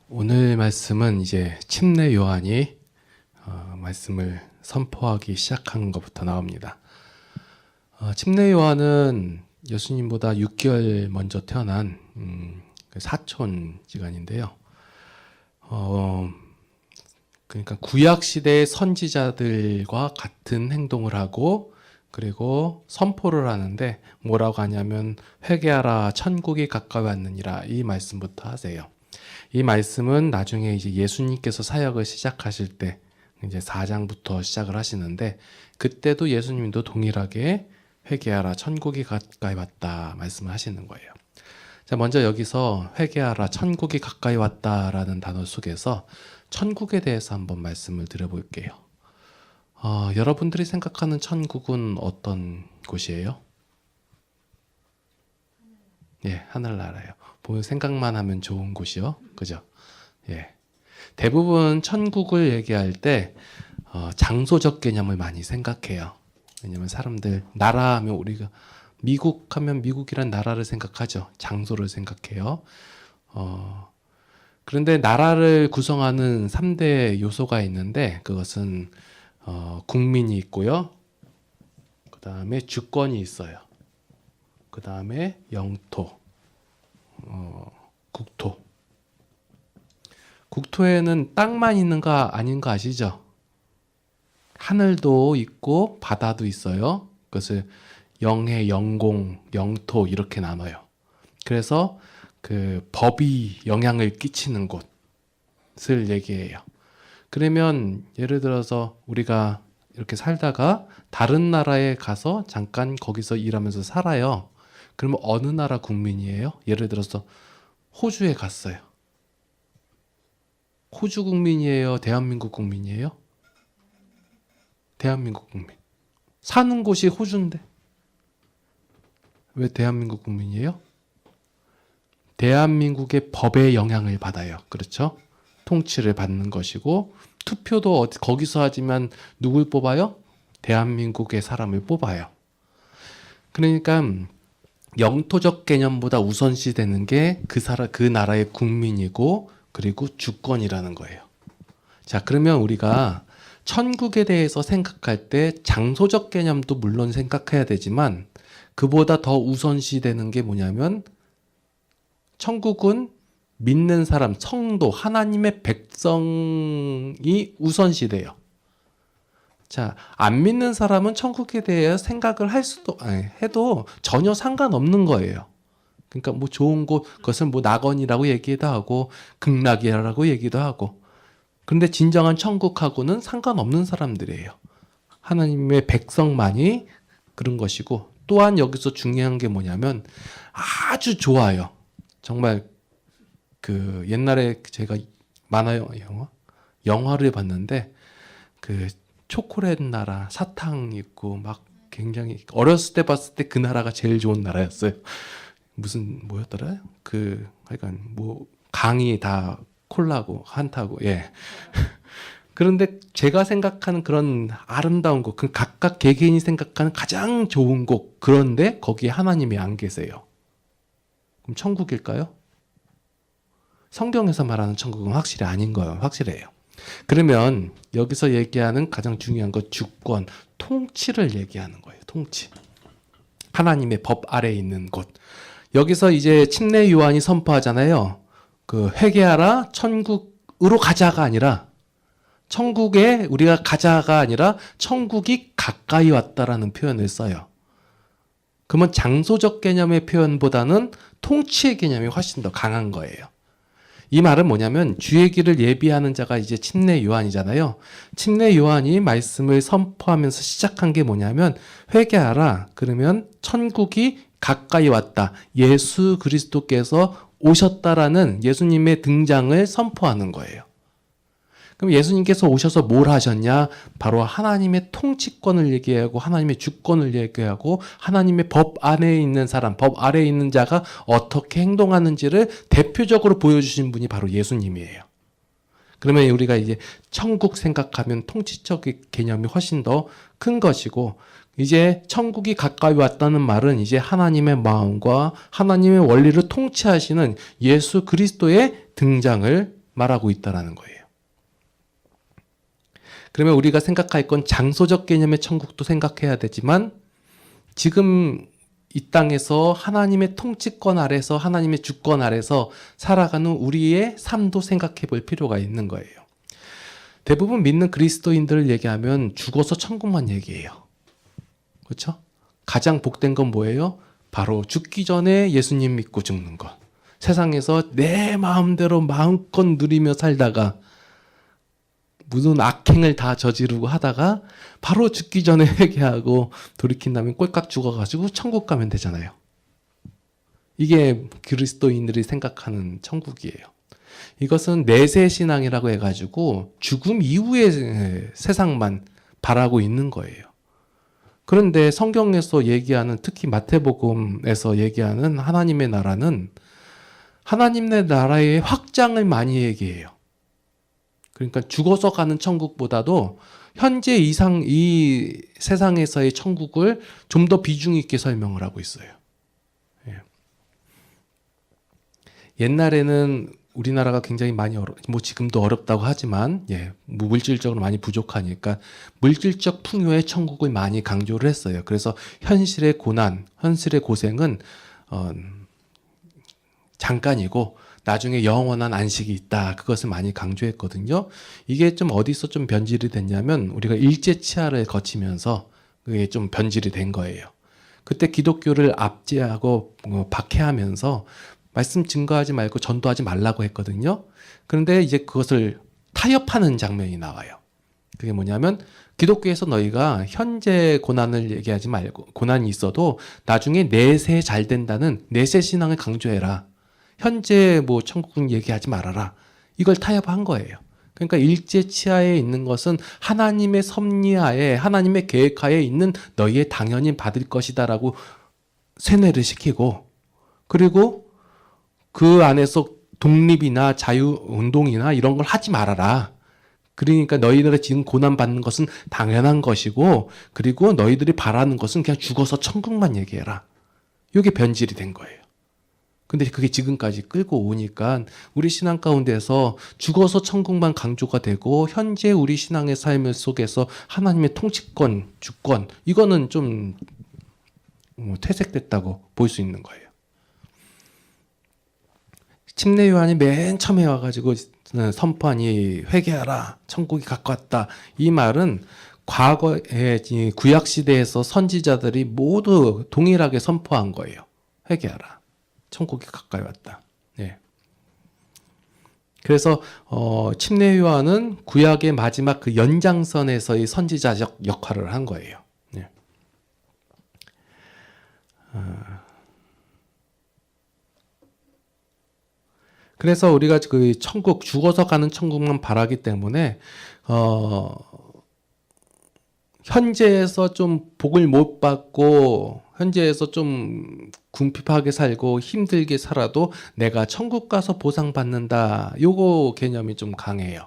오늘 말씀은 이제 침례 요한이 말씀을 선포하기 시작한 것부터 나옵니다. 침례 요한은 예수님보다 6개월 먼저 태어난 사촌지간인데요. 그러니까 구약 시대의 선지자들과 같은 행동을 하고 그리고 선포를 하는데 뭐라고 하냐면 회개하라 천국이 가까이 왔느니라 이 말씀부터 하세요. 이 말씀은 나중에 이제 예수님께서 사역을 시작하실 때 이제 4장부터 시작을 하시는데 그때도 예수님도 동일하게 회개하라 천국이 가까이 왔다 말씀을 하시는 거예요. 자, 먼저 여기서 회개하라 천국이 가까이 왔다라는 단어 속에서 천국에 대해서 한번 말씀을 드려볼게요. 여러분들이 생각하는 천국은 어떤 곳이에요? 예, 하늘나라예요. 보면 생각만 하면 좋은 곳이요. 그죠? 예. 대부분 천국을 얘기할 때 장소적 개념을 많이 생각해요. 왜냐면 사람들 나라 하면 우리가 미국 하면 미국이란 나라를 생각하죠. 장소를 생각해요. 그런데 나라를 구성하는 3대 요소가 있는데 그것은 국민이 있고요. 그 다음에 주권이 있어요. 그 다음에 영토, 국토. 국토에는 땅만 있는 거 아닌 거 아시죠? 하늘도 있고 바다도 있어요. 그것을 영해, 영공, 영토 이렇게 나눠요. 그래서 그 법이 영향을 끼치는 곳을 얘기해요. 그러면 예를 들어서 우리가 이렇게 살다가 다른 나라에 가서 잠깐 거기서 일하면서 살아요. 그러면 어느 나라 국민이에요? 예를 들어서 호주에 갔어요. 호주 국민이에요? 대한민국 국민이에요? 대한민국 국민. 사는 곳이 호주인데 왜 대한민국 국민이에요? 대한민국의 법에 영향을 받아요. 그렇죠? 통치를 받는 것이고 투표도 거기서 하지만 누굴 뽑아요? 대한민국의 사람을 뽑아요. 그러니까 영토적 개념보다 우선시 되는 게 그 나라의 국민이고 그리고 주권이라는 거예요. 자, 그러면 우리가 천국에 대해서 생각할 때 장소적 개념도 물론 생각해야 되지만 그보다 더 우선시 되는 게 뭐냐면 천국은 믿는 사람, 성도, 하나님의 백성이 우선시 돼요. 자, 안 믿는 사람은 천국에 대해 생각을 해도 전혀 상관없는 거예요. 그러니까 뭐 좋은 곳, 그것은 뭐 낙원이라고 얘기도 하고, 극락이라고 얘기도 하고. 그런데 진정한 천국하고는 상관없는 사람들이에요. 하나님의 백성만이 그런 것이고, 또한 여기서 중요한 게 뭐냐면 아주 좋아요. 정말 그 옛날에 제가 만화 영화를 봤는데 그 초콜릿 나라 사탕 있고 막 굉장히 어렸을 때 봤을 때 그 나라가 제일 좋은 나라였어요. 무슨 뭐였더라? 그 하여간 뭐 강이 다 콜라고 한타고 예. 그런데 제가 생각하는 그런 아름다운 곳, 그 각각 개개인이 생각하는 가장 좋은 곳, 그런데 거기에 하나님이 안 계세요. 그럼 천국일까요? 성경에서 말하는 천국은 확실히 아닌 거예요. 확실해요. 그러면 여기서 얘기하는 가장 중요한 건 주권, 통치를 얘기하는 거예요. 통치. 하나님의 법 아래에 있는 곳. 여기서 이제 침례 요한이 선포하잖아요. 그 회개하라 천국으로 가자가 아니라 천국에 우리가 가자가 아니라 천국이 가까이 왔다라는 표현을 써요. 그러면 장소적 개념의 표현보다는 통치의 개념이 훨씬 더 강한 거예요. 이 말은 뭐냐면 주의 길을 예비하는 자가 이제 침례 요한이잖아요. 침례 요한이 말씀을 선포하면서 시작한 게 뭐냐면 회개하라. 그러면 천국이 가까이 왔다. 예수 그리스도께서 오셨다라는 예수님의 등장을 선포하는 거예요. 그럼 예수님께서 오셔서 뭘 하셨냐? 바로 하나님의 통치권을 얘기하고 하나님의 주권을 얘기하고 하나님의 법 안에 있는 사람, 법 아래에 있는 자가 어떻게 행동하는지를 대표적으로 보여주신 분이 바로 예수님이에요. 그러면 우리가 이제 천국 생각하면 통치적 개념이 훨씬 더 큰 것이고 이제 천국이 가까이 왔다는 말은 이제 하나님의 마음과 하나님의 원리를 통치하시는 예수 그리스도의 등장을 말하고 있다라는 거예요. 그러면 우리가 생각할 건 장소적 개념의 천국도 생각해야 되지만 지금 이 땅에서 하나님의 통치권 아래서 하나님의 주권 아래서 살아가는 우리의 삶도 생각해 볼 필요가 있는 거예요. 대부분 믿는 그리스도인들을 얘기하면 죽어서 천국만 얘기해요. 그렇죠? 가장 복된 건 뭐예요? 바로 죽기 전에 예수님 믿고 죽는 것. 세상에서 내 마음대로 마음껏 누리며 살다가 무슨 악행을 다 저지르고 하다가 바로 죽기 전에 회개하고 돌이킨다면 꼴깍 죽어가지고 천국 가면 되잖아요. 이게 그리스도인들이 생각하는 천국이에요. 이것은 내세 신앙이라고 해가지고 죽음 이후의 세상만 바라고 있는 거예요. 그런데 성경에서 얘기하는, 특히 마태복음에서 얘기하는 하나님의 나라는 하나님의 나라의 확장을 많이 얘기해요. 그러니까 죽어서 가는 천국보다도 현재 이 세상에서의 천국을 좀 더 비중 있게 설명을 하고 있어요. 옛날에는 우리나라가 굉장히 많이 지금도 어렵다고 하지만, 물질적으로 많이 부족하니까 물질적 풍요의 천국을 많이 강조를 했어요. 그래서 현실의 고난, 현실의 고생은 잠깐이고 나중에 영원한 안식이 있다. 그것을 많이 강조했거든요. 이게 좀 어디서 좀 변질이 됐냐면 우리가 일제치하를 거치면서 그게 좀 변질이 된 거예요. 그때 기독교를 압제하고 박해하면서 말씀 증거하지 말고 전도하지 말라고 했거든요. 그런데 이제 그것을 타협하는 장면이 나와요. 그게 뭐냐면 기독교에서 너희가 현재 고난을 얘기하지 말고, 고난이 있어도 나중에 내세 잘 된다는 내세 신앙을 강조해라. 현재 천국은 얘기하지 말아라. 이걸 타협한 거예요. 그러니까 일제치하에 있는 것은 하나님의 섭리하에, 하나님의 계획하에 있는 너희의 당연히 받을 것이다라고 세뇌를 시키고, 그리고 그 안에서 독립이나 자유운동이나 이런 걸 하지 말아라. 그러니까 너희들이 지금 고난받는 것은 당연한 것이고, 그리고 너희들이 바라는 것은 그냥 죽어서 천국만 얘기해라. 이게 변질이 된 거예요. 근데 그게 지금까지 끌고 오니까 우리 신앙 가운데서 죽어서 천국만 강조가 되고, 현재 우리 신앙의 삶 속에서 하나님의 통치권, 주권, 이거는 좀 퇴색됐다고 볼 수 있는 거예요. 침례 요한이 맨 처음에 와가지고 선포한 이 회개하라, 천국이 가까웠다, 이 말은 과거에 구약 시대에서 선지자들이 모두 동일하게 선포한 거예요. 회개하라, 천국이 가까이 왔다. 그래서 침례 요한은 구약의 마지막 그 연장선에서의 선지자적 역할을 한 거예요. 그래서 우리가 그 천국, 죽어서 가는 천국만 바라기 때문에 현재에서 좀 복을 못 받고, 현재에서 좀 궁핍하게 살고 힘들게 살아도 내가 천국 가서 보상받는다, 요거 개념이 좀 강해요.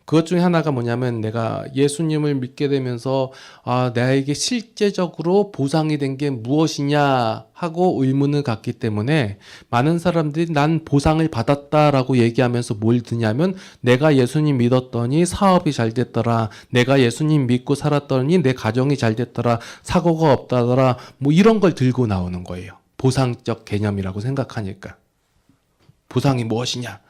그것 중에 하나가 뭐냐면, 내가 예수님을 믿게 되면서 나에게 실제적으로 보상이 된 게 무엇이냐 하고 의문을 갖기 때문에 많은 사람들이 난 보상을 받았다라고 얘기하면서 뭘 드냐면, 내가 예수님 믿었더니 사업이 잘 됐더라, 내가 예수님 믿고 살았더니 내 가정이 잘 됐더라, 사고가 없다더라, 이런 걸 들고 나오는 거예요. 보상적 개념이라고 생각하니까. 보상이 무엇이냐?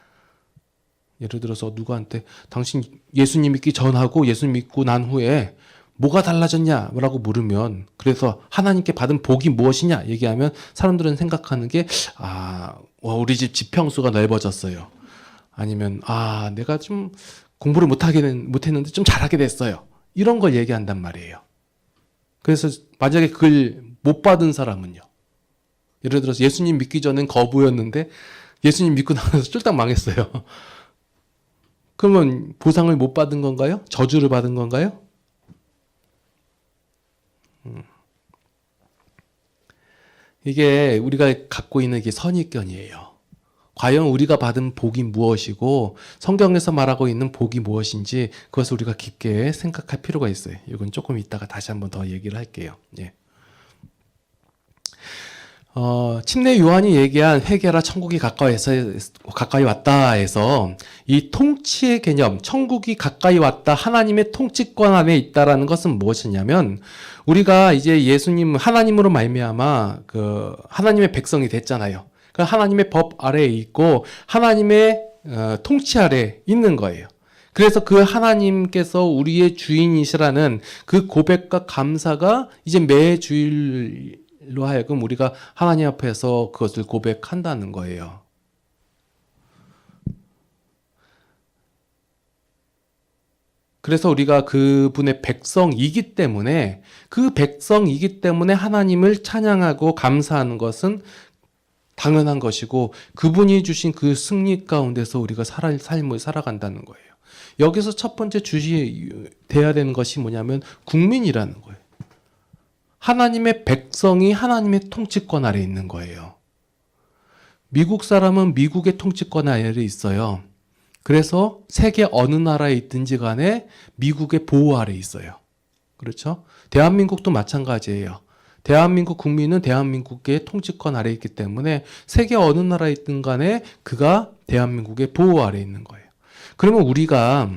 예를 들어서 누구한테 당신 예수님 믿기 전하고 예수님 믿고 난 후에 뭐가 달라졌냐? 라고 물으면, 그래서 하나님께 받은 복이 무엇이냐? 얘기하면 사람들은 생각하는 게, 우리 집 지평수가 넓어졌어요. 아니면, 내가 좀 공부를 못했는데 좀 잘하게 됐어요. 이런 걸 얘기한단 말이에요. 그래서 만약에 그걸 못 받은 사람은요. 예를 들어서 예수님 믿기 전엔 거부였는데 예수님 믿고 나서 쫄딱 망했어요. 그러면 보상을 못 받은 건가요? 저주를 받은 건가요? 이게 우리가 갖고 있는 게 선입견이에요. 과연 우리가 받은 복이 무엇이고 성경에서 말하고 있는 복이 무엇인지, 그것을 우리가 깊게 생각할 필요가 있어요. 이건 조금 이따가 다시 한번 더 얘기를 할게요. 침례 요한이 얘기한 회개라 천국이 가까이 왔다 해서 이 통치의 개념, 천국이 가까이 왔다, 하나님의 통치권 안에 있다라는 것은 무엇이냐면 우리가 이제 예수님 하나님으로 말미암아 그 하나님의 백성이 됐잖아요. 그 하나님의 법 아래에 있고 하나님의 통치 아래에 있는 거예요. 그래서 그 하나님께서 우리의 주인이시라는 그 고백과 감사가 이제 매 주일로 하여금 우리가 하나님 앞에서 그것을 고백한다는 거예요. 그래서 우리가 그분의 백성이기 때문에 그 백성이기 때문에 하나님을 찬양하고 감사하는 것은 당연한 것이고 그분이 주신 그 승리 가운데서 우리가 삶을 살아간다는 거예요. 여기서 첫 번째 주시돼야 되는 것이 뭐냐면 국민이라는 거예요. 하나님의 백성이 하나님의 통치권 아래 있는 거예요. 미국 사람은 미국의 통치권 아래 있어요. 그래서 세계 어느 나라에 있든지 간에 미국의 보호 아래 있어요. 그렇죠? 대한민국도 마찬가지예요. 대한민국 국민은 대한민국의 통치권 아래 있기 때문에 세계 어느 나라에 있든 간에 그가 대한민국의 보호 아래 있는 거예요. 그러면 우리가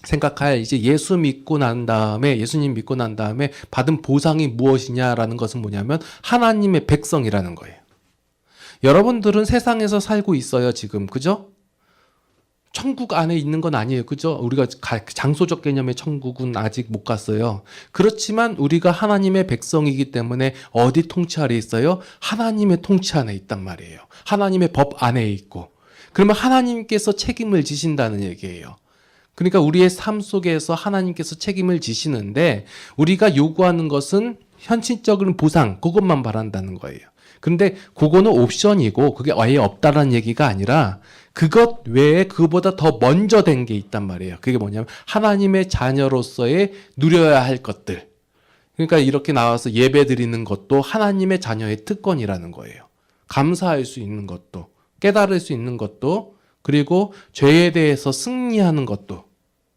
생각할 이제 예수님 믿고 난 다음에 받은 보상이 무엇이냐라는 것은 뭐냐면 하나님의 백성이라는 거예요. 여러분들은 세상에서 살고 있어요, 지금. 그죠? 천국 안에 있는 건 아니에요. 그죠? 우리가 장소적 개념의 천국은 아직 못 갔어요. 그렇지만 우리가 하나님의 백성이기 때문에 어디 통치 아래 있어요? 하나님의 통치 안에 있단 말이에요. 하나님의 법 안에 있고. 그러면 하나님께서 책임을 지신다는 얘기예요. 그러니까 우리의 삶 속에서 하나님께서 책임을 지시는데 우리가 요구하는 것은 현실적인 보상, 그것만 바란다는 거예요. 그런데 그거는 옵션이고 그게 아예 없다라는 얘기가 아니라 그것 외에 그보다 더 먼저 된 게 있단 말이에요. 그게 뭐냐면 하나님의 자녀로서의 누려야 할 것들. 그러니까 이렇게 나와서 예배 드리는 것도 하나님의 자녀의 특권이라는 거예요. 감사할 수 있는 것도, 깨달을 수 있는 것도, 그리고 죄에 대해서 승리하는 것도,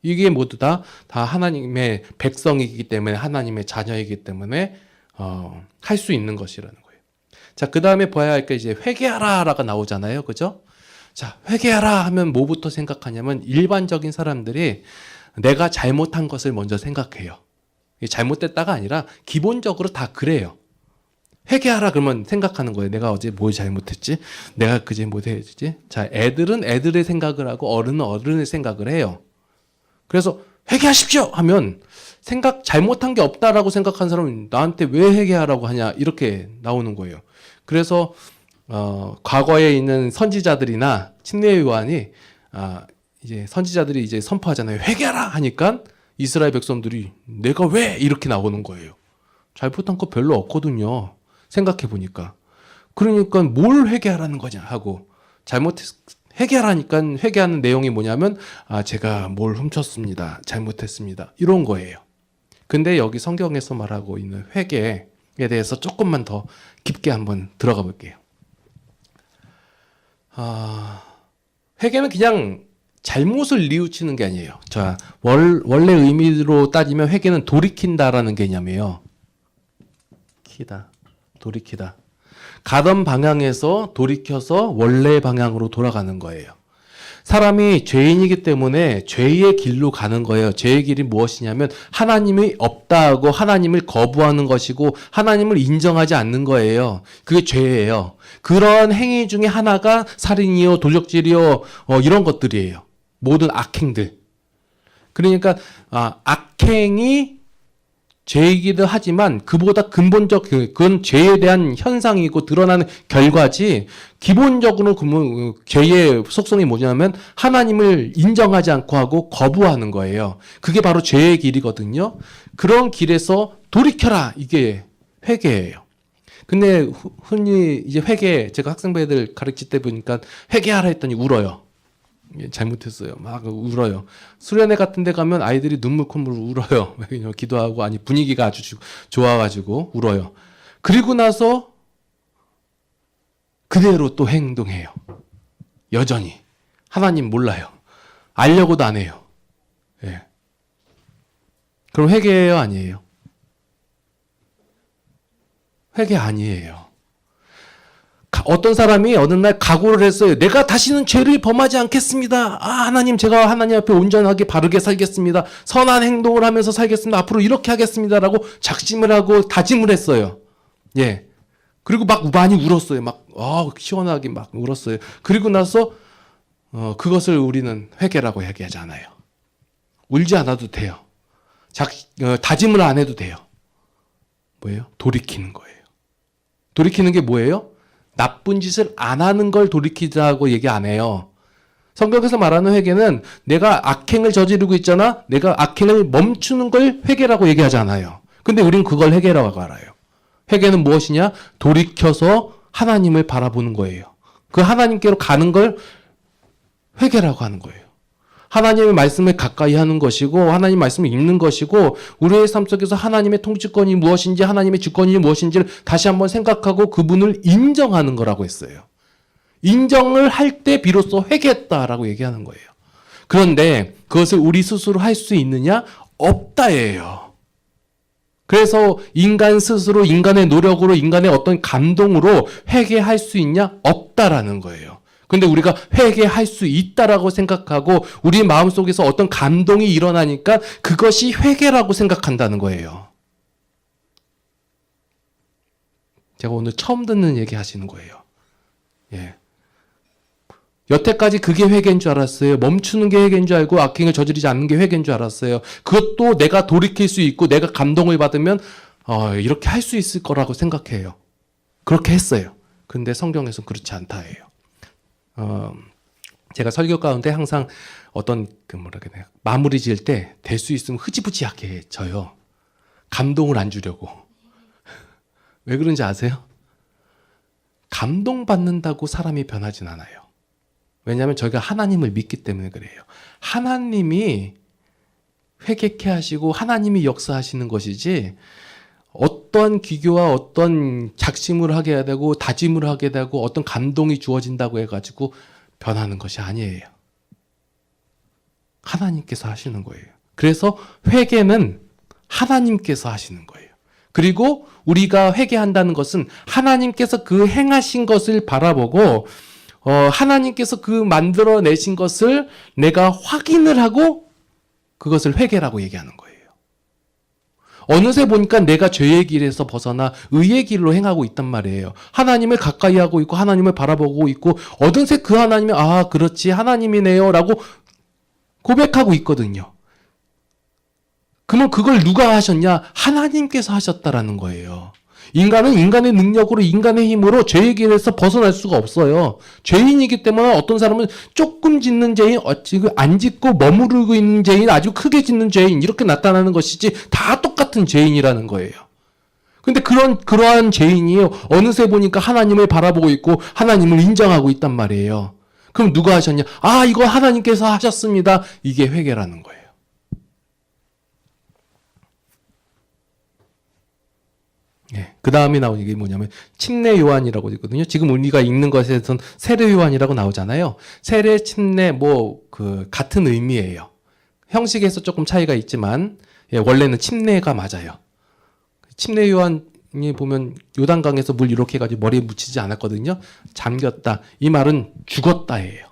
이게 모두 다 하나님의 백성이기 때문에, 하나님의 자녀이기 때문에 할 수 있는 것이라는 거예요. 자, 그 다음에 봐야 할 게 이제 회개하라가 나오잖아요. 그죠? 자, 회개하라 하면 뭐부터 생각하냐면 일반적인 사람들이 내가 잘못한 것을 먼저 생각해요. 잘못됐다가 아니라 기본적으로 다 그래요. 회개하라 그러면 생각하는 거예요. 내가 어제 뭘 잘못했지? 내가 그제 뭐 했지? 자, 애들은 애들의 생각을 하고 어른은 어른의 생각을 해요. 그래서 회개하십시오 하면 잘못한 게 없다라고 생각한 사람은 나한테 왜 회개하라고 하냐 이렇게 나오는 거예요. 그래서 과거에 있는 선지자들이나 침례 요한이 이제 선지자들이 이제 선포하잖아요. 회개하라 하니까 이스라엘 백성들이 내가 왜 이렇게 나오는 거예요. 잘못한 거 별로 없거든요. 생각해 보니까. 그러니까 뭘 회개하라는 거냐 하고 회개하라니까 회개하는 내용이 뭐냐면 제가 뭘 훔쳤습니다. 잘못했습니다. 이런 거예요. 근데 여기 성경에서 말하고 있는 회개에 대해서 조금만 더 깊게 한번 들어가 볼게요. 회개는 그냥 잘못을 뉘우치는 게 아니에요. 자, 원래 의미로 따지면 회개는 돌이킨다라는 개념이에요. 돌이키다. 가던 방향에서 돌이켜서 원래 방향으로 돌아가는 거예요. 사람이 죄인이기 때문에 죄의 길로 가는 거예요. 죄의 길이 무엇이냐면 하나님이 없다 하고 하나님을 거부하는 것이고 하나님을 인정하지 않는 거예요. 그게 죄예요. 그런 행위 중에 하나가 살인이요, 도적질이요, 이런 것들이에요. 모든 악행들. 그러니까 악행이 죄이기도 하지만 그보다 근본적 그건 죄에 대한 현상이고 드러나는 결과지 기본적으로 죄의 속성이 뭐냐면 하나님을 인정하지 않고 하고 거부하는 거예요. 그게 바로 죄의 길이거든요. 그런 길에서 돌이켜라 이게 회개예요. 근데 흔히 이제 제가 학생배들 가르칠 때 보니까 회개하라 했더니 울어요. 잘못했어요. 막 울어요. 수련회 같은 데 가면 아이들이 눈물 콧물 울어요. 기도하고 분위기가 아주 좋아가지고 울어요. 그리고 나서 그대로 또 행동해요. 여전히. 하나님 몰라요. 알려고도 안 해요. 예. 그럼 회개예요? 아니에요? 회개 아니에요. 어떤 사람이 어느 날 각오를 했어요. 내가 다시는 죄를 범하지 않겠습니다. 하나님, 제가 하나님 앞에 온전하게 바르게 살겠습니다. 선한 행동을 하면서 살겠습니다. 앞으로 이렇게 하겠습니다라고 작심을 하고 다짐을 했어요. 예. 그리고 막 많이 울었어요. 막 시원하게 막 울었어요. 그리고 나서 그것을 우리는 회개라고 얘기하지 않아요. 울지 않아도 돼요. 다짐을 안 해도 돼요. 뭐예요? 돌이키는 거예요. 돌이키는 게 뭐예요? 나쁜 짓을 안 하는 걸 돌이키자고 얘기 안 해요. 성경에서 말하는 회개는 내가 악행을 저지르고 있잖아. 내가 악행을 멈추는 걸 회개라고 얘기하지 않아요. 근데 우린 그걸 회개라고 알아요. 회개는 무엇이냐? 돌이켜서 하나님을 바라보는 거예요. 그 하나님께로 가는 걸 회개라고 하는 거예요. 하나님의 말씀을 가까이 하는 것이고 하나님 말씀을 읽는 것이고 우리의 삶 속에서 하나님의 통치권이 무엇인지 하나님의 주권이 무엇인지를 다시 한번 생각하고 그분을 인정하는 거라고 했어요. 인정을 할 때 비로소 회개했다라고 얘기하는 거예요. 그런데 그것을 우리 스스로 할 수 있느냐? 없다예요. 그래서 인간 스스로 인간의 노력으로 인간의 어떤 감동으로 회개할 수 있냐? 없다라는 거예요. 근데 우리가 회개할 수 있다라고 생각하고 우리 마음속에서 어떤 감동이 일어나니까 그것이 회개라고 생각한다는 거예요. 제가 오늘 처음 듣는 얘기 하시는 거예요. 예. 여태까지 그게 회개인 줄 알았어요. 멈추는 게 회개인 줄 알고 악행을 저지르지 않는 게 회개인 줄 알았어요. 그것도 내가 돌이킬 수 있고 내가 감동을 받으면 이렇게 할 수 있을 거라고 생각해요. 그렇게 했어요. 근데 성경에서는 그렇지 않다예요. 제가 설교 가운데 항상 어떤 마무리 지을 때 될 수 있으면 흐지부지하게 져요. 감동을 안 주려고. 왜 그런지 아세요? 감동받는다고 사람이 변하진 않아요. 왜냐하면 저희가 하나님을 믿기 때문에 그래요. 하나님이 회개케 하시고 하나님이 역사하시는 것이지 어떤 기교와 어떤 작심을 하게 되고 다짐을 하게 되고 어떤 감동이 주어진다고 해가지고 변하는 것이 아니에요. 하나님께서 하시는 거예요. 그래서 회개는 하나님께서 하시는 거예요. 그리고 우리가 회개한다는 것은 하나님께서 그 행하신 것을 바라보고 하나님께서 그 만들어내신 것을 내가 확인을 하고 그것을 회개라고 얘기하는 거예요. 어느새 보니까 내가 죄의 길에서 벗어나 의의 길로 행하고 있단 말이에요. 하나님을 가까이 하고 있고 하나님을 바라보고 있고 어느새 그 하나님이 그렇지 하나님이네요 라고 고백하고 있거든요. 그러면 그걸 누가 하셨냐? 하나님께서 하셨다라는 거예요. 인간은 인간의 능력으로 인간의 힘으로 죄의 길에서 벗어날 수가 없어요. 죄인이기 때문에 어떤 사람은 조금 짓는 죄인, 안 짓고 머무르고 있는 죄인, 아주 크게 짓는 죄인 이렇게 나타나는 것이지 다 똑같은 죄인이라는 거예요. 근데 그러한 죄인이 어느새 보니까 하나님을 바라보고 있고 하나님을 인정하고 있단 말이에요. 그럼 누가 하셨냐? 이거 하나님께서 하셨습니다. 이게 회개라는 거예요. 그 다음에 나온 얘기 뭐냐면 침례 요한이라고 있거든요. 지금 우리가 읽는 것에선 세례 요한이라고 나오잖아요. 세례, 침례 같은 의미예요. 형식에서 조금 차이가 있지만 원래는 침례가 맞아요. 침례 요한이 보면 요단강에서 물 이렇게 해가지고 머리에 묻히지 않았거든요. 잠겼다. 이 말은 죽었다예요.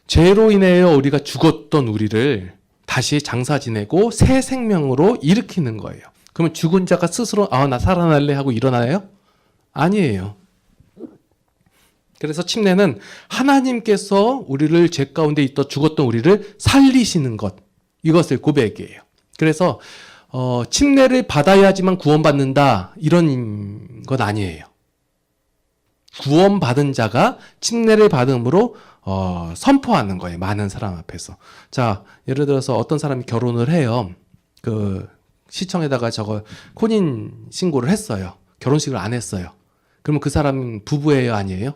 죄로 인하여 우리가 죽었던 우리를 다시 장사 지내고 새 생명으로 일으키는 거예요. 그러면 죽은 자가 스스로 나 살아날래 하고 일어나요? 아니에요. 그래서 침례는 하나님께서 우리를 죄 가운데 있던 죽었던 우리를 살리시는 것, 이것을 고백이에요. 그래서 침례를 받아야지만 구원받는다 이런 건 아니에요. 구원받은 자가 침례를 받음으로 선포하는 거예요. 많은 사람 앞에서. 자, 예를 들어서 어떤 사람이 결혼을 해요. 시청에다가 혼인 신고를 했어요. 결혼식을 안 했어요. 그러면 그 사람은 부부예요, 아니에요?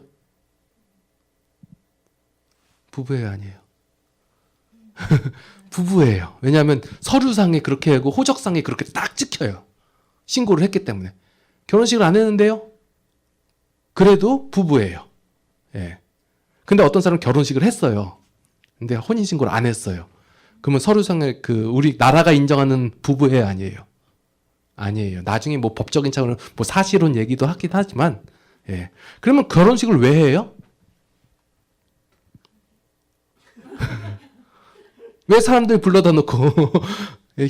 부부예요, 아니에요? 부부예요. 왜냐하면 서류상에 그렇게 하고 호적상에 그렇게 딱 찍혀요. 신고를 했기 때문에. 결혼식을 안 했는데요? 그래도 부부예요. 예. 근데 어떤 사람은 결혼식을 했어요. 근데 혼인 신고를 안 했어요. 그러면 서류상에 우리 나라가 인정하는 부부예요, 아니에요? 아니에요. 나중에 법적인 차원으로 사실혼 얘기도 하긴 하지만, 예. 그러면 결혼식을 왜 해요? 왜 사람들 불러다 놓고 예,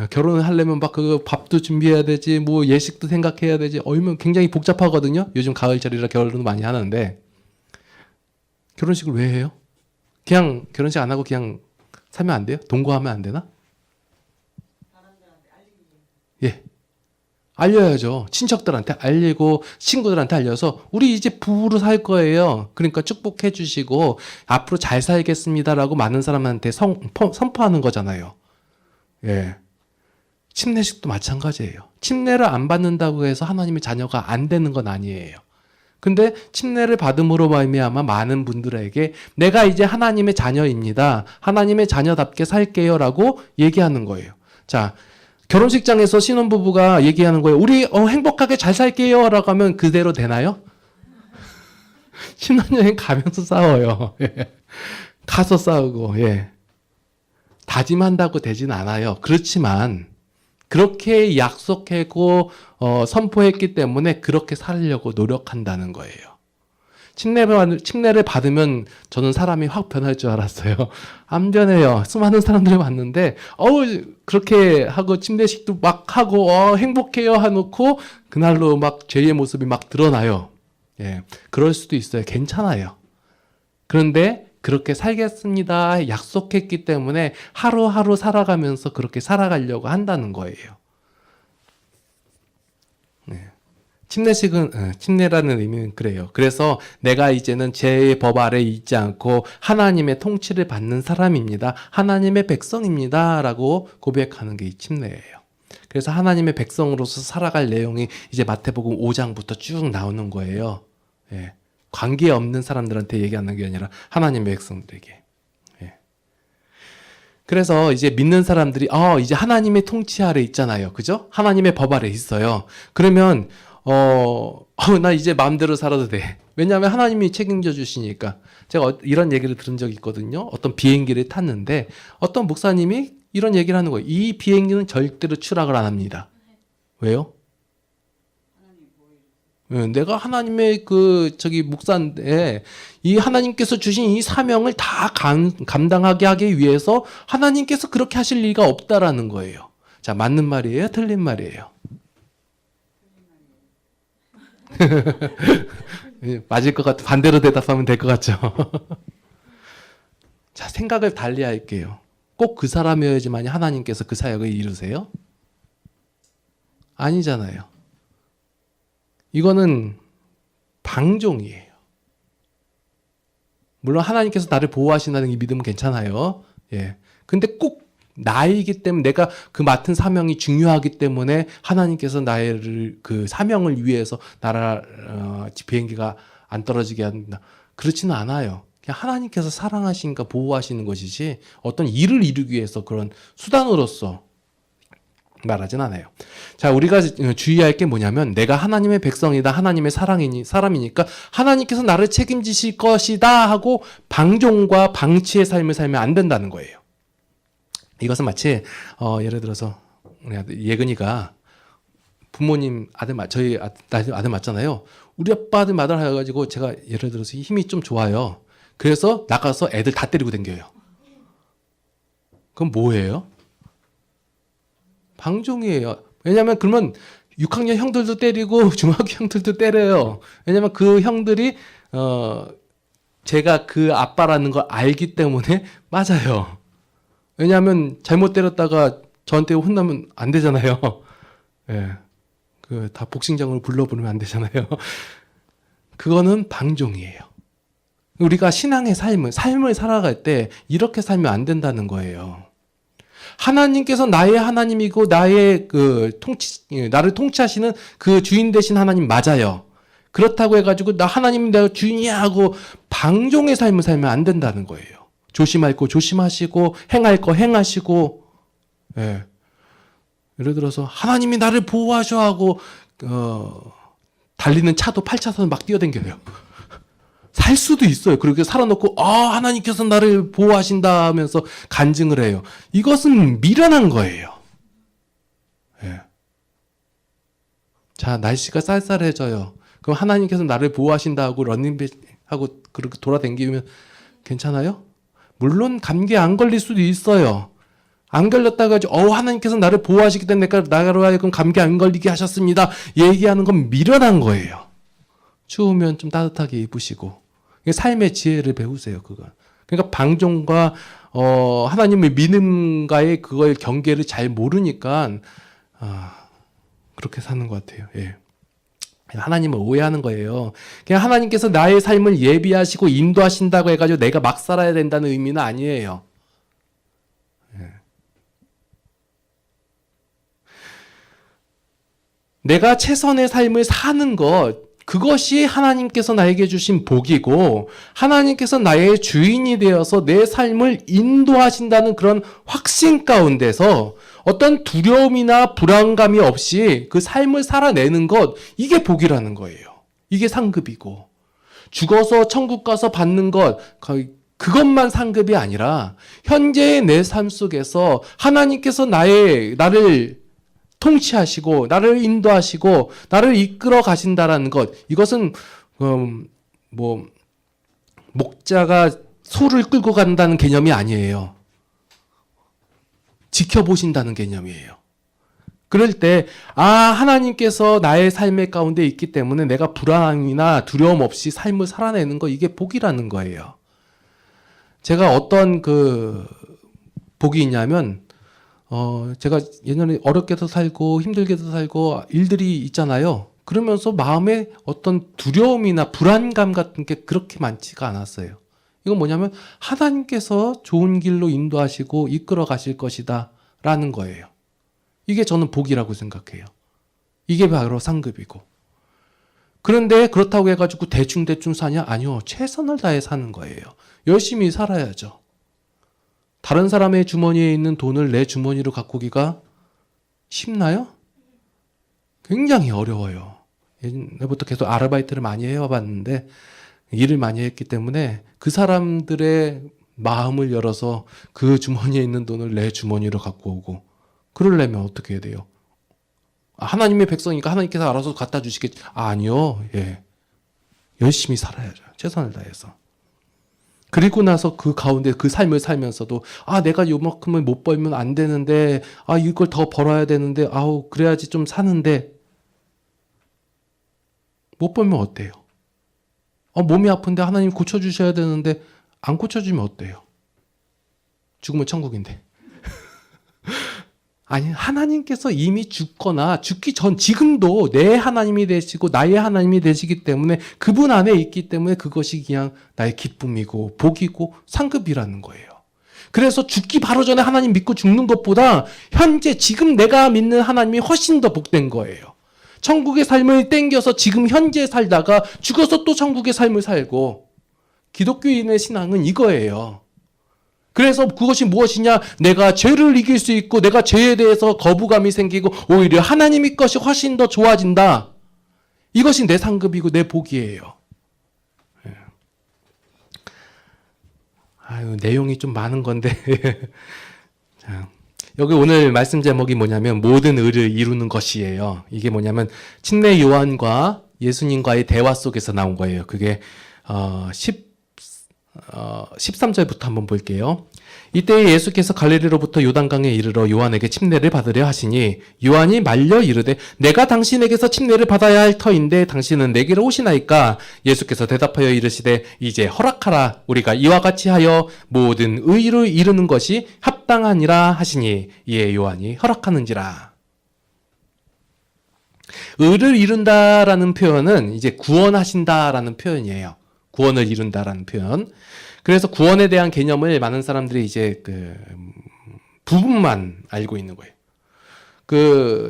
결혼을 하려면 막 그 밥도 준비해야 되지, 뭐 예식도 생각해야 되지, 얼마나 굉장히 복잡하거든요. 요즘 가을철이라 결혼도 많이 하는데 결혼식을 왜 해요? 그냥 결혼식 안 하고 그냥 살면 안 돼요? 동거하면 안 되나? 예. 알려야죠. 친척들한테 알리고 친구들한테 알려서 우리 이제 부부로 살 거예요. 그러니까 축복해 주시고 앞으로 잘 살겠습니다라고 많은 사람한테 선포하는 거잖아요. 예. 침례식도 마찬가지예요. 침례를 안 받는다고 해서 하나님의 자녀가 안 되는 건 아니에요. 근데 침례를 받음으로 말미암아 많은 분들에게 내가 이제 하나님의 자녀입니다. 하나님의 자녀답게 살게요라고 얘기하는 거예요. 자, 결혼식장에서 신혼부부가 얘기하는 거예요. 우리 행복하게 잘 살게요라고 하면 그대로 되나요? 신혼여행 가면서 싸워요. 예. 가서 싸우고, 예. 다짐한다고 되진 않아요. 그렇지만 그렇게 약속하고 선포했기 때문에 그렇게 살려고 노력한다는 거예요. 침례를 받으면 저는 사람이 확 변할 줄 알았어요. 안 변해요. 수많은 사람들을 봤는데 그렇게 하고 침례식도 막 하고 행복해요 해놓고 그날로 막 죄의 모습이 막 드러나요. 예, 그럴 수도 있어요. 괜찮아요. 그런데 그렇게 살겠습니다 약속했기 때문에 하루하루 살아가면서 그렇게 살아가려고 한다는 거예요. 네. 침례라는 의미는 그래요. 그래서 내가 이제는 제 법 아래 있지 않고 하나님의 통치를 받는 사람입니다. 하나님의 백성입니다. 라고 고백하는 게 이 침례예요. 그래서 하나님의 백성으로서 살아갈 내용이 이제 마태복음 5장부터 쭉 나오는 거예요. 예. 관계없는 사람들한테 얘기하는 게 아니라 하나님의 백성들에게. 예. 그래서 이제 믿는 사람들이 이제 하나님의 통치 아래 있잖아요. 그죠? 하나님의 법 아래 있어요. 그러면 나 이제 마음대로 살아도 돼. 왜냐하면 하나님이 책임져 주시니까. 제가 이런 얘기를 들은 적이 있거든요. 어떤 비행기를 탔는데 어떤 목사님이 이런 얘기를 하는 거예요. 이 비행기는 절대로 추락을 안 합니다. 왜요? 내가 하나님의 목사인데 이 하나님께서 주신 이 사명을 다 감당하게 하기 위해서 하나님께서 그렇게 하실 리가 없다라는 거예요. 자, 맞는 말이에요? 틀린 말이에요? 맞을 것 같아. 반대로 대답하면 될 것 같죠? 자, 생각을 달리 할게요. 꼭 그 사람이어야지만 하나님께서 그 사역을 이루세요? 아니잖아요. 이거는 방종이에요. 물론 하나님께서 나를 보호하신다는 이 믿음은 괜찮아요. 예. 근데 꼭 나이기 때문에 내가 그 맡은 사명이 중요하기 때문에 하나님께서 나를 그 사명을 위해서 비행기가 안 떨어지게 한다. 그렇지는 않아요. 그냥 하나님께서 사랑하시니까 보호하시는 것이지 어떤 일을 이루기 위해서 그런 수단으로서 말하진 않아요. 자, 우리가 주의할 게 뭐냐면 내가 하나님의 백성이다. 하나님의 사람이니까 하나님께서 나를 책임지실 것이다 하고 방종과 방치의 삶을 살면 안 된다는 거예요. 이것은 마치 예를 들어서 우리 예근이가 부모님 저희 아들 맞잖아요. 우리 아빠 아들 마들 해가지고 제가 예를 들어서 힘이 좀 좋아요. 그래서 나가서 애들 다 때리고 댕겨요. 그럼 뭐예요? 방종이에요. 왜냐면 그러면 6학년 형들도 때리고 중학교 형들도 때려요. 왜냐면 그 형들이 제가 그 아빠라는 걸 알기 때문에 맞아요. 왜냐하면 잘못 때렸다가 저한테 혼나면 안 되잖아요. 예. 다 복싱장으로 불러부르면 안 되잖아요. 그거는 방종이에요. 우리가 신앙의 삶을 살아갈 때 이렇게 살면 안 된다는 거예요. 하나님께서 나의 하나님이고 나의 나를 통치하시는 그 주인 되신 하나님 맞아요. 그렇다고 해가지고 나 하나님 내가 주인이야 하고 방종의 삶을 살면 안 된다는 거예요. 조심할 거 조심하시고 행할 거 행하시고, 예. 예를 들어서 하나님이 나를 보호하셔 하고 달리는 차도 8차선 막 뛰어댕겨요. 살 수도 있어요. 그렇게 살아놓고 하나님께서 나를 보호하신다 하면서 간증을 해요. 이것은 미련한 거예요. 예. 자, 날씨가 쌀쌀해져요. 그럼 하나님께서 나를 보호하신다고 러닝하고 그렇게 돌아다니면 괜찮아요? 물론 감기에 안 걸릴 수도 있어요. 안 걸렸다가 하나님께서 나를 보호하시기 때문에 나로 하여금 감기 안 걸리게 하셨습니다. 얘기하는 건 미련한 거예요. 추우면 좀 따뜻하게 입으시고 삶의 지혜를 배우세요. 그건. 그러니까 방종과 하나님의 믿음과의 그거의 경계를 잘 모르니까 그렇게 사는 것 같아요. 예. 하나님을 오해하는 거예요. 그냥 하나님께서 나의 삶을 예비하시고 인도하신다고 해가지고 내가 막 살아야 된다는 의미는 아니에요. 예. 내가 최선의 삶을 사는 것, 그것이 하나님께서 나에게 주신 복이고 하나님께서 나의 주인이 되어서 내 삶을 인도하신다는 그런 확신 가운데서 어떤 두려움이나 불안감이 없이 그 삶을 살아내는 것, 이게 복이라는 거예요. 이게 상급이고 죽어서 천국 가서 받는 것, 그것만 상급이 아니라 현재의 내 삶 속에서 하나님께서 나를 통치하시고 나를 인도하시고 나를 이끌어 가신다라는 것, 이것은 목자가 소를 끌고 간다는 개념이 아니에요. 지켜보신다는 개념이에요. 그럴 때 하나님께서 나의 삶의 가운데 있기 때문에 내가 불안이나 두려움 없이 삶을 살아내는 거, 이게 복이라는 거예요. 제가 어떤 복이 있냐면 제가 예전에 어렵게도 살고 힘들게도 살고 일들이 있잖아요. 그러면서 마음에 어떤 두려움이나 불안감 같은 게 그렇게 많지가 않았어요. 이건 뭐냐면 하나님께서 좋은 길로 인도하시고 이끌어 가실 것이다 라는 거예요. 이게 저는 복이라고 생각해요. 이게 바로 상급이고. 그런데 그렇다고 해가지고 대충 사냐? 아니요. 최선을 다해 사는 거예요. 열심히 살아야죠. 다른 사람의 주머니에 있는 돈을 내 주머니로 갖고 오기가 쉽나요? 굉장히 어려워요. 옛날부터 계속 아르바이트를 많이 해와봤는데 일을 많이 했기 때문에 그 사람들의 마음을 열어서 그 주머니에 있는 돈을 내 주머니로 갖고 오고, 그러려면 어떻게 해야 돼요? 하나님의 백성이니까 하나님께서 알아서 갖다 주시겠지. 아니요. 예. 열심히 살아야죠. 최선을 다해서. 그리고 나서 그 가운데 그 삶을 살면서도 내가 요만큼을 못 벌면 안 되는데 이걸 더 벌어야 되는데 그래야지 좀 사는데 못 벌면 어때요? 몸이 아픈데 하나님 고쳐주셔야 되는데 안 고쳐주면 어때요? 죽으면 천국인데. 아니, 하나님께서 이미 죽거나 죽기 전 지금도 내 하나님이 되시고 나의 하나님이 되시기 때문에 그분 안에 있기 때문에 그것이 그냥 나의 기쁨이고 복이고 상급이라는 거예요. 그래서 죽기 바로 전에 하나님 믿고 죽는 것보다 현재 지금 내가 믿는 하나님이 훨씬 더 복된 거예요. 천국의 삶을 땡겨서 지금 현재 살다가 죽어서 또 천국의 삶을 살고, 기독교인의 신앙은 이거예요. 그래서 그것이 무엇이냐? 내가 죄를 이길 수 있고 내가 죄에 대해서 거부감이 생기고 오히려 하나님의 것이 훨씬 더 좋아진다. 이것이 내 상급이고 내 복이에요. 내용이 좀 많은 건데 자, 여기 오늘 말씀 제목이 뭐냐면 모든 의를 이루는 것이에요. 이게 뭐냐면 침례 요한과 예수님과의 대화 속에서 나온 거예요. 그게 13절부터 한번 볼게요. 이때 예수께서 갈릴리로부터 요단강에 이르러 요한에게 침례를 받으려 하시니 요한이 말려 이르되 내가 당신에게서 침례를 받아야 할 터인데 당신은 내게로 오시나이까? 예수께서 대답하여 이르시되 이제 허락하라. 우리가 이와 같이 하여 모든 의를 이루는 것이 합당하니라 하시니 이에 요한이 허락하는지라. 의를 이룬다라는 표현은 이제 구원하신다라는 표현이에요. 구원을 이룬다라는 표현. 그래서 구원에 대한 개념을 많은 사람들이 이제 부분만 알고 있는 거예요.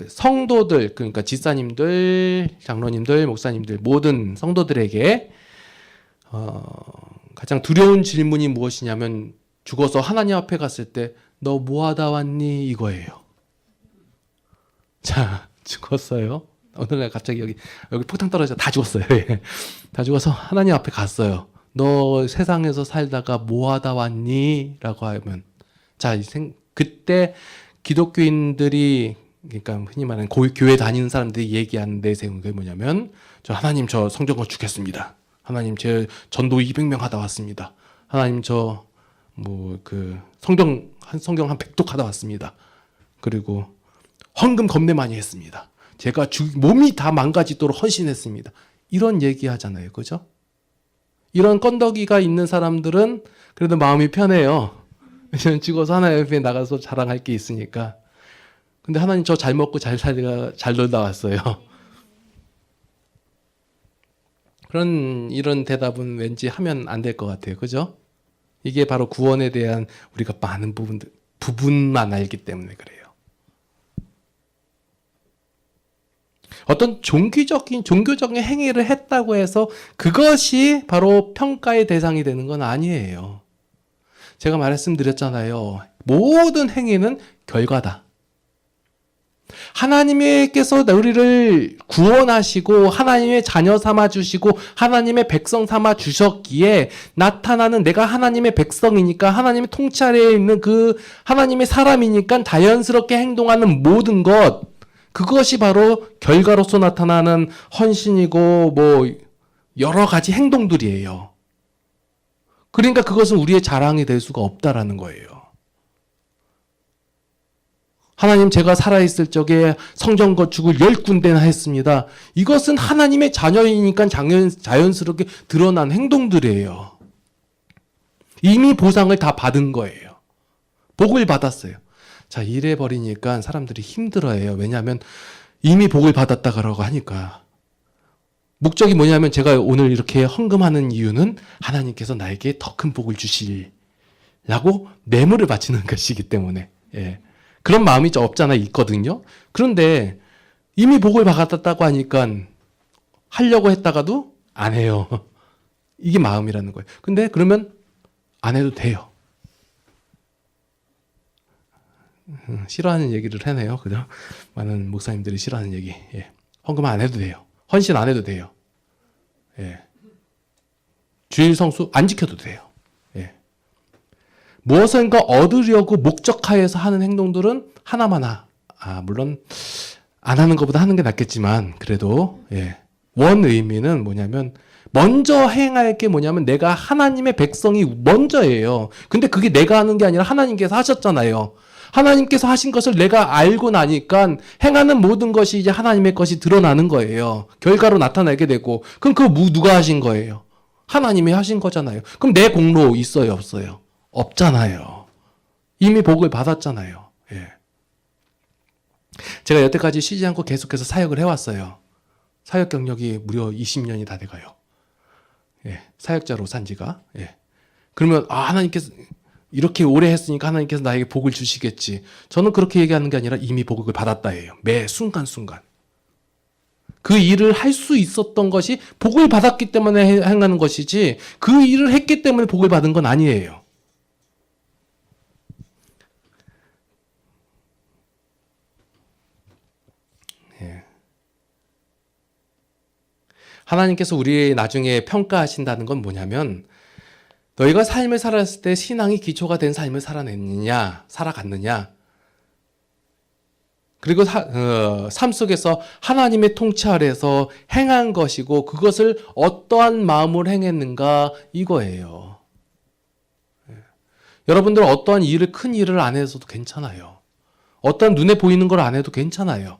성도들, 그러니까 지사님들, 장로님들, 목사님들, 모든 성도들에게 가장 두려운 질문이 무엇이냐면 죽어서 하나님 앞에 갔을 때 너 뭐 하다 왔니? 이거예요. 자, 죽었어요. 어느 날 갑자기 여기 폭탄 떨어져 다 죽었어요. 다 죽어서 하나님 앞에 갔어요. 너 세상에서 살다가 뭐 하다 왔니? 라고 하면, 그때 기독교인들이 그러니까 흔히 말하는 교회 다니는 사람들이 얘기하는 내세운 게 뭐냐면, 저 하나님 저 성전 건축했습니다. 하나님 제 전도 200명 하다 왔습니다. 하나님 저 성경 한 100독 하다 왔습니다. 그리고 헌금 겁내 많이 했습니다. 제가 몸이 다 망가지도록 헌신했습니다. 이런 얘기 하잖아요. 그죠? 이런 건더기가 있는 사람들은 그래도 마음이 편해요. 왜냐면 죽어서 하나님 앞에 나가서 자랑할 게 있으니까. 근데 하나님 저 잘 먹고 잘 살다가 잘 놀다 왔어요. 이런 대답은 왠지 하면 안 될 것 같아요. 그죠? 이게 바로 구원에 대한 우리가 많은 부분만 알기 때문에 그래요. 어떤 종교적인 행위를 했다고 해서 그것이 바로 평가의 대상이 되는 건 아니에요. 제가 말씀드렸잖아요. 모든 행위는 결과다. 하나님께서 우리를 구원하시고 하나님의 자녀 삼아 주시고 하나님의 백성 삼아 주셨기에 나타나는 내가 하나님의 백성이니까 하나님의 통치 아래에 있는 그 하나님의 사람이니까 자연스럽게 행동하는 모든 것, 그것이 바로 결과로서 나타나는 헌신이고 여러 가지 행동들이에요. 그러니까 그것은 우리의 자랑이 될 수가 없다라는 거예요. 하나님 제가 살아있을 적에 성전 건축을 10군데나 했습니다. 이것은 하나님의 자녀이니까 자연스럽게 드러난 행동들이에요. 이미 보상을 다 받은 거예요. 복을 받았어요. 자, 이래버리니까 사람들이 힘들어해요. 왜냐하면 이미 복을 받았다고 하니까. 목적이 뭐냐면 제가 오늘 이렇게 헌금하는 이유는 하나님께서 나에게 더 큰 복을 주시라고 뇌물을 바치는 것이기 때문에. 예. 그런 마음이 없잖아 있거든요. 그런데 이미 복을 받았다고 하니까 하려고 했다가도 안 해요. 이게 마음이라는 거예요. 근데 그러면 안 해도 돼요. 싫어하는 얘기를 해내요. 그죠? 많은 목사님들이 싫어하는 얘기. 예. 헌금 안 해도 돼요. 헌신 안 해도 돼요. 예. 주일 성수 안 지켜도 돼요. 예. 무엇인가 얻으려고 목적하에서 하는 행동들은 하나마나, 물론 안 하는 것보다 하는 게 낫겠지만 그래도 예. 원 의미는 뭐냐면 먼저 행할 게 뭐냐면 내가 하나님의 백성이 먼저예요. 근데 그게 내가 하는 게 아니라 하나님께서 하셨잖아요. 하나님께서 하신 것을 내가 알고 나니까 행하는 모든 것이 이제 하나님의 것이 드러나는 거예요. 결과로 나타나게 되고. 그럼 그거 누가 하신 거예요? 하나님이 하신 거잖아요. 그럼 내 공로 있어요, 없어요? 없잖아요. 이미 복을 받았잖아요. 예. 제가 여태까지 쉬지 않고 계속해서 사역을 해왔어요. 사역 경력이 무려 20년이 다 돼가요. 예. 사역자로 산 지가. 예. 그러면 하나님께서 이렇게 오래 했으니까 하나님께서 나에게 복을 주시겠지. 저는 그렇게 얘기하는 게 아니라 이미 복을 받았다예요. 매 순간순간. 그 일을 할 수 있었던 것이 복을 받았기 때문에 행하는 것이지 그 일을 했기 때문에 복을 받은 건 아니에요. 예. 하나님께서 우리 나중에 평가하신다는 건 뭐냐면 너희가 삶을 살았을 때 신앙이 기초가 된 삶을 살아갔느냐. 그리고 삶 속에서 하나님의 통치 아래서 행한 것이고 그것을 어떠한 마음으로 행했는가 이거예요. 여러분들 어떠한 큰 일을 안 해서도 괜찮아요. 어떠한 눈에 보이는 걸 안 해도 괜찮아요.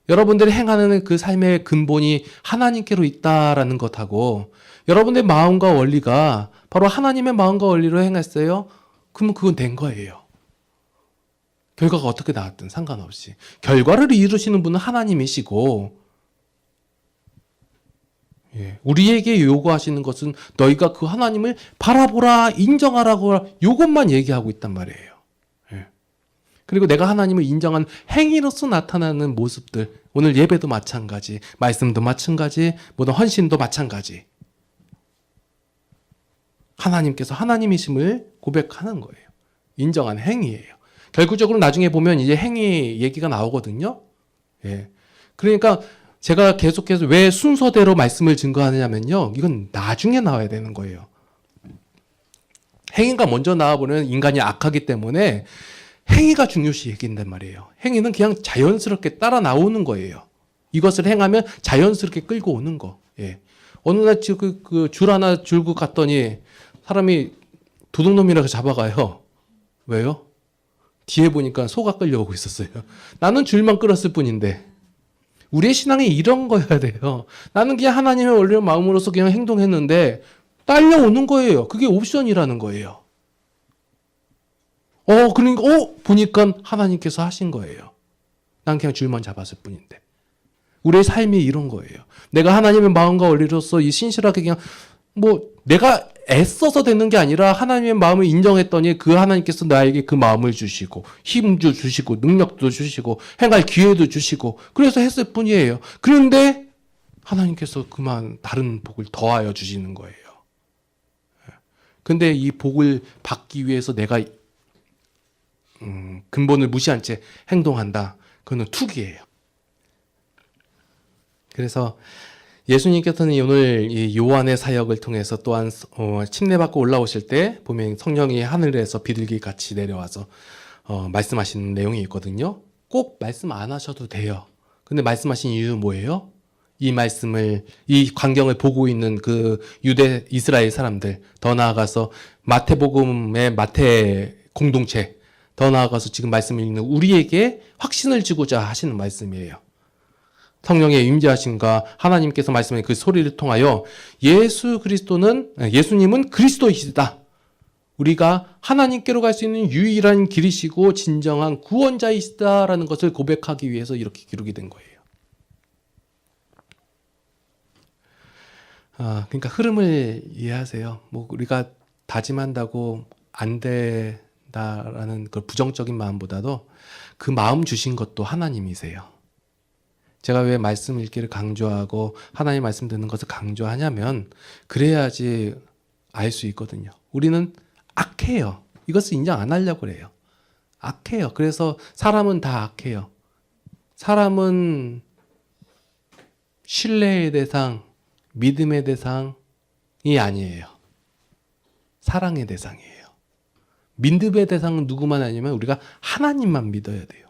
여러분들이 행하는 그 삶의 근본이 하나님께로 있다라는 것하고 여러분의 마음과 원리가 바로 하나님의 마음과 원리로 행했어요? 그러면 그건 된 거예요. 결과가 어떻게 나왔든 상관없이. 결과를 이루시는 분은 하나님이시고 우리에게 요구하시는 것은 너희가 그 하나님을 바라보라, 인정하라고 이것만 얘기하고 있단 말이에요. 그리고 내가 하나님을 인정한 행위로서 나타나는 모습들, 오늘 예배도 마찬가지, 말씀도 마찬가지, 모든 헌신도 마찬가지. 하나님께서 하나님이심을 고백하는 거예요. 인정한 행위예요. 결국적으로 나중에 보면 이제 행위 얘기가 나오거든요. 예. 그러니까 제가 계속해서 왜 순서대로 말씀을 증거하느냐면요. 이건 나중에 나와야 되는 거예요. 행위가 먼저 나와보면 인간이 악하기 때문에 행위가 중요시 여긴단 말이에요. 행위는 그냥 자연스럽게 따라 나오는 거예요. 이것을 행하면 자연스럽게 끌고 오는 거. 예. 어느 날 줄 하나 줄고 갔더니 사람이 도둑놈이라고 잡아가요. 왜요? 뒤에 보니까 소가 끌려오고 있었어요. 나는 줄만 끌었을 뿐인데. 우리의 신앙이 이런 거여야 돼요. 나는 그냥 하나님의 원리와 마음으로서 그냥 행동했는데 딸려오는 거예요. 그게 옵션이라는 거예요. 그러니까, 보니까 하나님께서 하신 거예요. 난 그냥 줄만 잡았을 뿐인데. 우리의 삶이 이런 거예요. 내가 하나님의 마음과 원리로서 이 신실하게 그냥, 내가 애써서 되는 게 아니라 하나님의 마음을 인정했더니 그 하나님께서 나에게 그 마음을 주시고, 힘도 주시고, 능력도 주시고, 행할 기회도 주시고, 그래서 했을 뿐이에요. 그런데 하나님께서 그만 다른 복을 더하여 주시는 거예요. 근데 이 복을 받기 위해서 내가 근본을 무시한 채 행동한다. 그거는 투기예요. 그래서 예수님께서는 오늘 이 요한의 사역을 통해서 또한 침례받고 올라오실 때 보면 성령이 하늘에서 비둘기 같이 내려와서 말씀하시는 내용이 있거든요. 꼭 말씀 안 하셔도 돼요. 근데 말씀하신 이유 뭐예요? 이 광경을 보고 있는 그 유대 이스라엘 사람들, 더 나아가서 마태복음의 마태 공동체, 더 나아가서 지금 말씀을 읽는 우리에게 확신을 주고자 하시는 말씀이에요. 성령의 임재하심과 하나님께서 말씀하신 그 소리를 통하여 예수님은 그리스도이시다. 우리가 하나님께로 갈 수 있는 유일한 길이시고 진정한 구원자이시다라는 것을 고백하기 위해서 이렇게 기록이 된 거예요. 그러니까 흐름을 이해하세요. 우리가 다짐한다고 안 된다라는 그 부정적인 마음보다도 그 마음 주신 것도 하나님이세요. 제가 왜 말씀 읽기를 강조하고 하나님 말씀 듣는 것을 강조하냐면 그래야지 알 수 있거든요. 우리는 악해요. 이것을 인정 안 하려고 그래요. 악해요. 그래서 사람은 다 악해요. 사람은 신뢰의 대상, 믿음의 대상이 아니에요. 사랑의 대상이에요. 믿음의 대상은 누구만 아니면 우리가 하나님만 믿어야 돼요.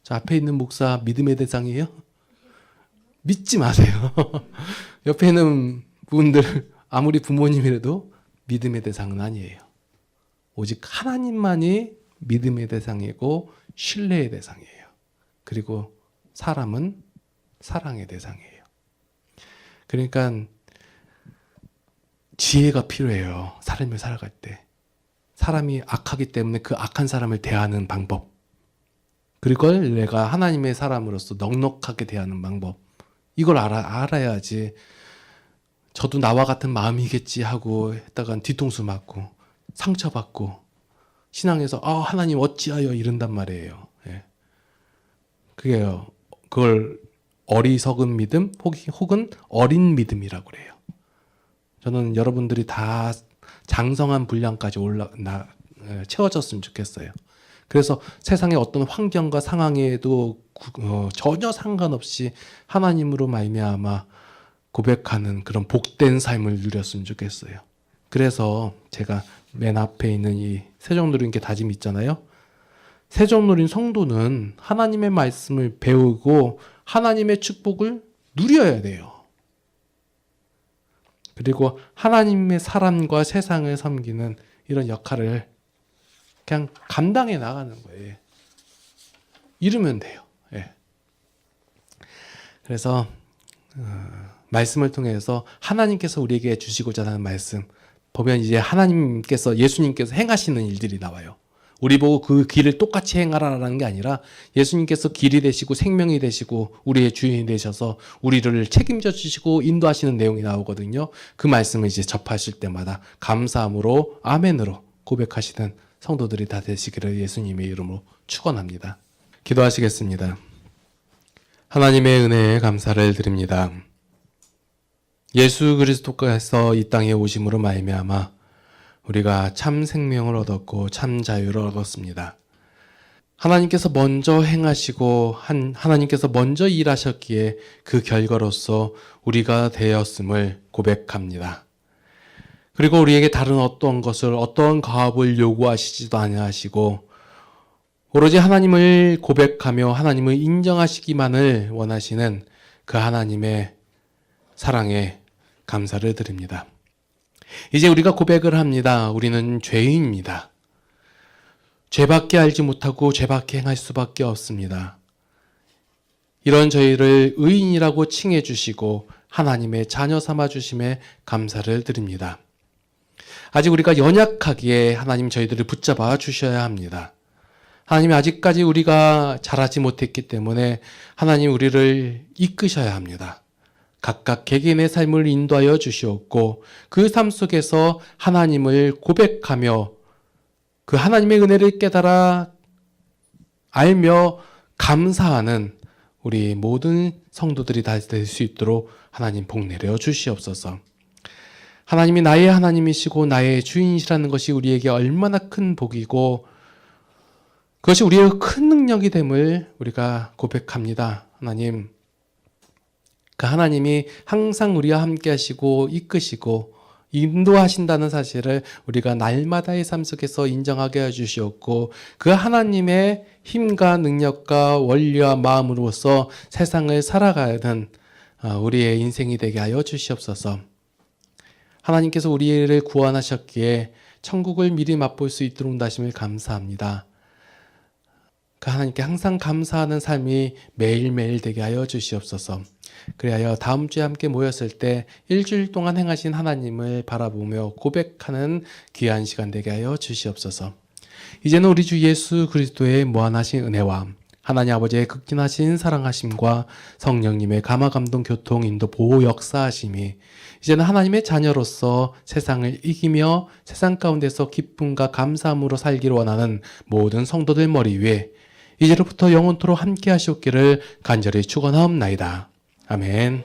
저 앞에 있는 목사 믿음의 대상이에요? 믿지 마세요. 옆에 있는 분들 아무리 부모님이라도 믿음의 대상은 아니에요. 오직 하나님만이 믿음의 대상이고 신뢰의 대상이에요. 그리고 사람은 사랑의 대상이에요. 그러니까 지혜가 필요해요. 삶을 살아갈 때. 사람이 악하기 때문에 그 악한 사람을 대하는 방법. 그걸 내가 하나님의 사람으로서 넉넉하게 대하는 방법. 이걸 알아야지 저도 나와 같은 마음이겠지 하고 했다간 뒤통수 맞고 상처받고 신앙에서 하나님 어찌하여 이런단 말이에요. 예. 그걸 어리석은 믿음 혹은 어린 믿음이라고 그래요. 저는 여러분들이 다 장성한 분량까지 채워졌으면 좋겠어요. 그래서 세상의 어떤 환경과 상황에도 전혀 상관없이 하나님으로 말미암아 고백하는 그런 복된 삶을 누렸으면 좋겠어요. 그래서 제가 맨 앞에 있는 이 세종노린께 다짐이 있잖아요. 세종노린 성도는 하나님의 말씀을 배우고 하나님의 축복을 누려야 돼요. 그리고 하나님의 사람과 세상을 섬기는 이런 역할을 그냥 감당해 나가는 거예요. 이러면 돼요. 예. 그래서 말씀을 통해서 하나님께서 우리에게 주시고자 하는 말씀 보면 이제 예수님께서 행하시는 일들이 나와요. 우리 보고 그 길을 똑같이 행하라라는 게 아니라 예수님께서 길이 되시고 생명이 되시고 우리의 주인이 되셔서 우리를 책임져 주시고 인도하시는 내용이 나오거든요. 그 말씀을 이제 접하실 때마다 감사함으로 아멘으로 고백하시는 성도들이 다 되시기를 예수님의 이름으로 축원합니다. 기도하시겠습니다. 하나님의 은혜에 감사를 드립니다. 예수 그리스도께서 이 땅에 오심으로 말미암아 우리가 참 생명을 얻었고 참 자유를 얻었습니다. 하나님께서 먼저 행하시고 하나님께서 먼저 일하셨기에 그 결과로서 우리가 되었음을 고백합니다. 그리고 우리에게 다른 어떤 가업을 요구하시지도 아니하시고 오로지 하나님을 고백하며 하나님을 인정하시기만을 원하시는 그 하나님의 사랑에 감사를 드립니다. 이제 우리가 고백을 합니다. 우리는 죄인입니다. 죄밖에 알지 못하고 죄밖에 행할 수밖에 없습니다. 이런 저희를 의인이라고 칭해 주시고 하나님의 자녀 삼아 주심에 감사를 드립니다. 아직 우리가 연약하기에 하나님 저희들을 붙잡아 주셔야 합니다. 하나님 아직까지 우리가 잘하지 못했기 때문에 하나님 우리를 이끄셔야 합니다. 각각 개개인의 삶을 인도하여 주시옵고 그 삶 속에서 하나님을 고백하며 그 하나님의 은혜를 깨달아 알며 감사하는 우리 모든 성도들이 다 될 수 있도록 하나님 복 내려 주시옵소서. 하나님이 나의 하나님이시고 나의 주인이시라는 것이 우리에게 얼마나 큰 복이고 그것이 우리의 큰 능력이 됨을 우리가 고백합니다. 하나님, 그 하나님이 항상 우리와 함께 하시고 이끄시고 인도하신다는 사실을 우리가 날마다의 삶 속에서 인정하게 해주시옵고 그 하나님의 힘과 능력과 원리와 마음으로서 세상을 살아가는 우리의 인생이 되게 하여 주시옵소서. 하나님께서 우리를 구원하셨기에 천국을 미리 맛볼 수 있도록 나심을 감사합니다. 그 하나님께 항상 감사하는 삶이 매일매일 되게 하여 주시옵소서. 그리하여 다음 주에 함께 모였을 때 일주일 동안 행하신 하나님을 바라보며 고백하는 귀한 시간 되게 하여 주시옵소서. 이제는 우리 주 예수 그리스도의 무한하신 은혜와 하나님 아버지의 극진하신 사랑하심과 성령님의 감화감동 교통 인도 보호 역사하심이 이제는 하나님의 자녀로서 세상을 이기며 세상 가운데서 기쁨과 감사함으로 살기를 원하는 모든 성도들 머리 위에 이제로부터 영원토록 함께 하시옵기를 간절히 축원하옵나이다. 아멘.